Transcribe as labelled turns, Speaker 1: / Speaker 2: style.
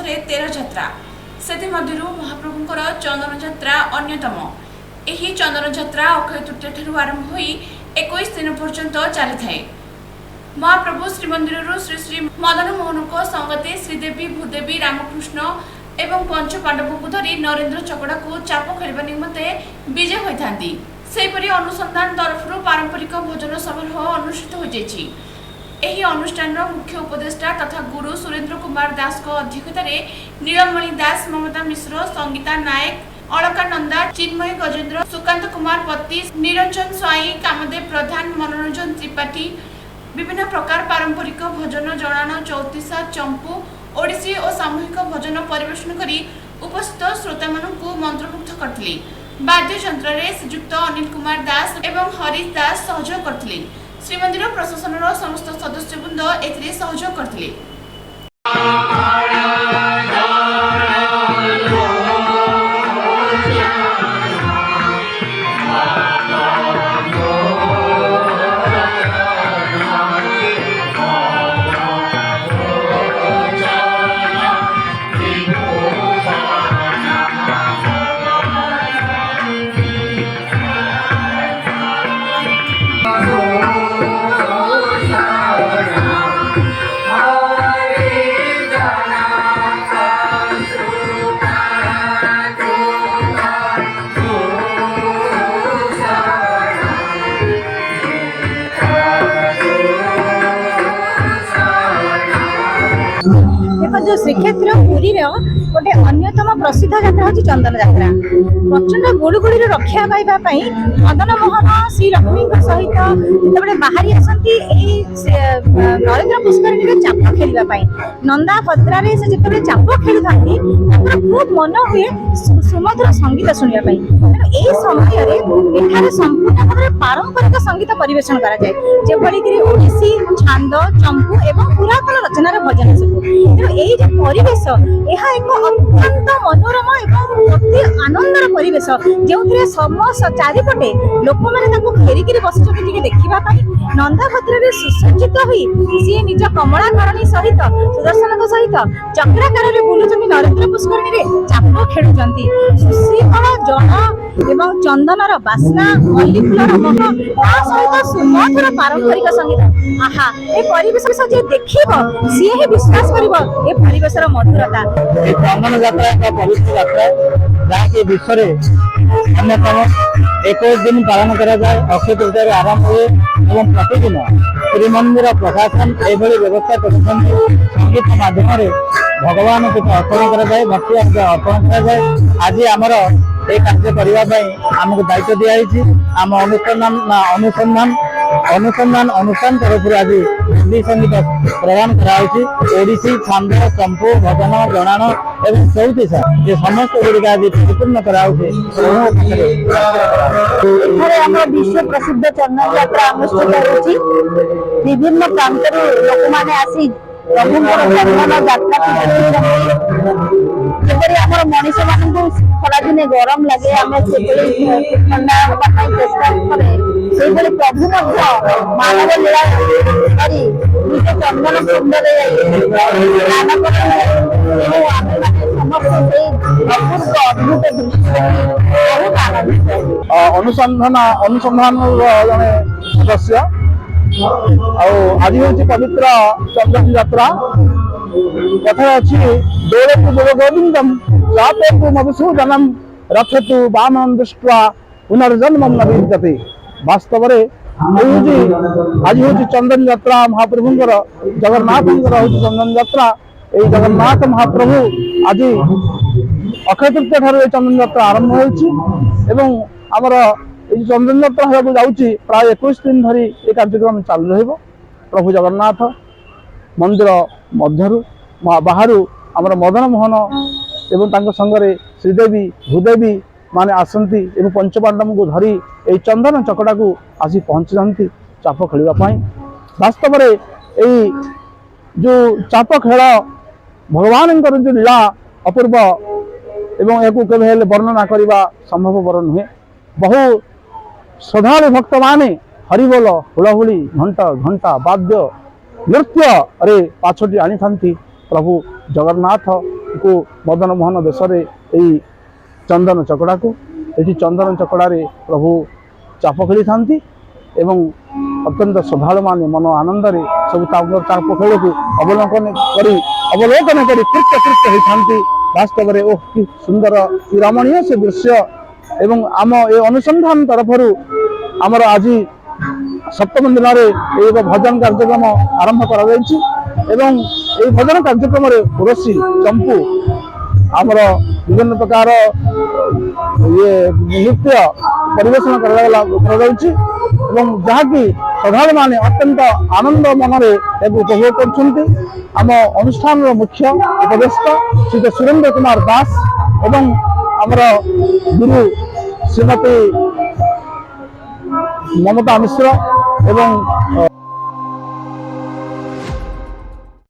Speaker 1: रथरे 13 यात्रा से महाप्रभुंकर चंदन यात्रा अन्यतम। यही चंदन यात्रा अक्षय तृतीय ठारू आरंभ हो 21 दिन पर्यंत चली थाए। महाप्रभु श्रीमंदिर श्री श्री मदन मोहन को संगते श्रीदेवी भूदेवी रामकृष्ण एवं पंच पांडव को धरी नरेंद्र चकड़ा को चाप खेलवा निमंते विजय होता। सेपरी अनुसंधान तरफ पारंपरिक भोजन समारोह अनुष्ठित हो। अनुष्ठान मुख्य उपदेष्टा तथा गुरु सुरेंद्र कुमार दास को अध्यक्षता नीलमणि दास, ममता मिश्र, संगीता नायक, अलका नंदा, चिन्मय गजेंद्र, सुकांत कुमार पति, निरंजन स्वाई, कामदेव प्रधान, मनोरंजन त्रिपाठी विभिन्न प्रकार पारंपरिक भोजन जड़ान चौतीसा चंपू ओडिसी और सामूहिक भोजन परिवेशन करी उपस्थित श्रोता मानू मंत्रमुग्ध करथिले। वाद्य यंत्र श्रीयुक्त अनिल कुमार दास एवं हरीश दास सहयोग करथिले। श्रीमंदिर प्रशासन समस्त सदस्यवृंद एथिरे सहयोग करथिले।
Speaker 2: जो श्रीक्षेत्र पुरी गोटे अन्यतम प्रसिद्ध यात्रा हूँ चंदन यात्रा। प्रचंड गुड़गुड़ी रक्षा पाइबापी मदन मोहन श्री लक्ष्मी सहित जिते बाहरी आसती नरेंद्र पुष्करिणी चाप खेलवाई नंदा पद्रा से जिते चाप खेलु था खूब मन हुए सुमधुर संगीत शुणा तेणु यही समय संपूर्ण भाव पारंपरिक संगीत परिवेशन कराए ओडिसी छांद चंपू एवं पुरातन रचनार भजन सब। तेणु यही परिवेश यह एक अत्यंत मनोरम एवं अति आनंदर परिवेश जो समस्त चारिपटे लोक मैंने घेरिकी बस देखा नंदाभद्र सुसज्जित हुई सी निज कमला धरणी सहित सुदर्शन सहित चक्राकार बुलूं नरेंद्र पुष्करिणी चाप खेलुं सुशीतल जल एवं चंदनर बास्ना मल्ली फूलर मह सहित सुमधुर पारंपरिक संगीत आहा ए परिवेश जे देखिब सी ही विश्वास करिब ए परिवेशर मधुरता।
Speaker 3: चंदन यात्रा एक पवित्र यात्रा जहाँकि विश्व अन्यतम 21 दिन पालन करा जाए। अक्षय तृतीय आरंभ हुए एवं प्रतिदिन श्रीमंदिर प्रशासन एभली व्यवस्था कर संगीत माध्यम भगवान को अर्पण करा जाए, भक्ति अर्पण करा जाए। आज आमर ये कार्य करने आमको दायित्व दिखाई आम अनुसंधान अनुष्ठान तरफ आज हिंदी संगीत प्रदान कराई। ओडिसी छांद चंपू भजन जड़ान एवं चौतीसा ये समस्त गुड़िका आज परिपूर्ण कराऊे।
Speaker 2: विश्व प्रसिद्ध चंदन यात्रा अनुष्ठित हो विभिन्न प्रांत लोक मैंने आसी प्रभुंर चंदन यात्रा मनीष मान खरा दिने गरम लगे आम ठंडा चेष्टा करे प्रभु मानव लीला कर निज चंदन कुंडे स्नान समस्त अद्भुत दृश्य बहुत आनंदित।
Speaker 3: अनुसंधान जड़े सदस्य आज हूँ पवित्र चंदन यात्रा कथा अच्छी दौड़तु देव गोविंदम चापेतु मधुसूदनम रथतु वामं दृष्ट्वा पुनर्जन्म न विद्यते। वास्तव आज हूँ चंदन यात्रा महाप्रभुंर जगन्नाथ चंदन यात्रा। ये जगन्नाथ महाप्रभु आज अक्षय तृतीय ठार चंदन यात्रा आरंभ हो आमर ये चंदन यात्रा होगा जाऊँगी प्राय 21 दिन धरी ये कार्यक्रम चालू रही। प्रभु जगन्नाथ मंदिर मध्यरु बाहर आमर मदन मोहन एवं संगे श्रीदेवी भूदेवी माने आसती एवं पंचपांडव को धरी ये चंदन चकड़ा को आसी पहुँची जाती चाप खेलवाई। वास्तव में जो चाप खेल भगवान जो लीला अपूर्व एवं या केवे वर्णना करने संभवपर नुहे। बहु श्रद्धालु भक्त माने हरिबोल हुलाहुली घंटा घंटा वाद्य नृत्य अरे पाछटी आनी था प्रभु जगन्नाथ को मदन मोहन बेश चंदन चकड़ा को ये चंदन चकड़ा प्रभु चाप खेली था एवं अत्यंत श्रद्धालु मान मन आनंद सब चाप खेल को अवलोकन कर कृत्य कृत्य होती वास्तव में ओह कि सुंदर कि रमणीय से दृश्य एवं आम ए अनुसंधान तरफ आमर आज सप्तम दिन में एक भजन कार्यक्रम आरंभ कर भजन कार्यक्रम उर्वशी चंपू आमर विभिन्न प्रकार ये नृत्य परिवेशन जहाँकि श्रद्धालु माने अत्यंत आनंद मन उपभोग कर अनुष्ठान मुख्य उपदेष्टा श्री सुरेंद्र कुमार दास एवं आमर गुरु श्रीमती ममता मिश्र एवं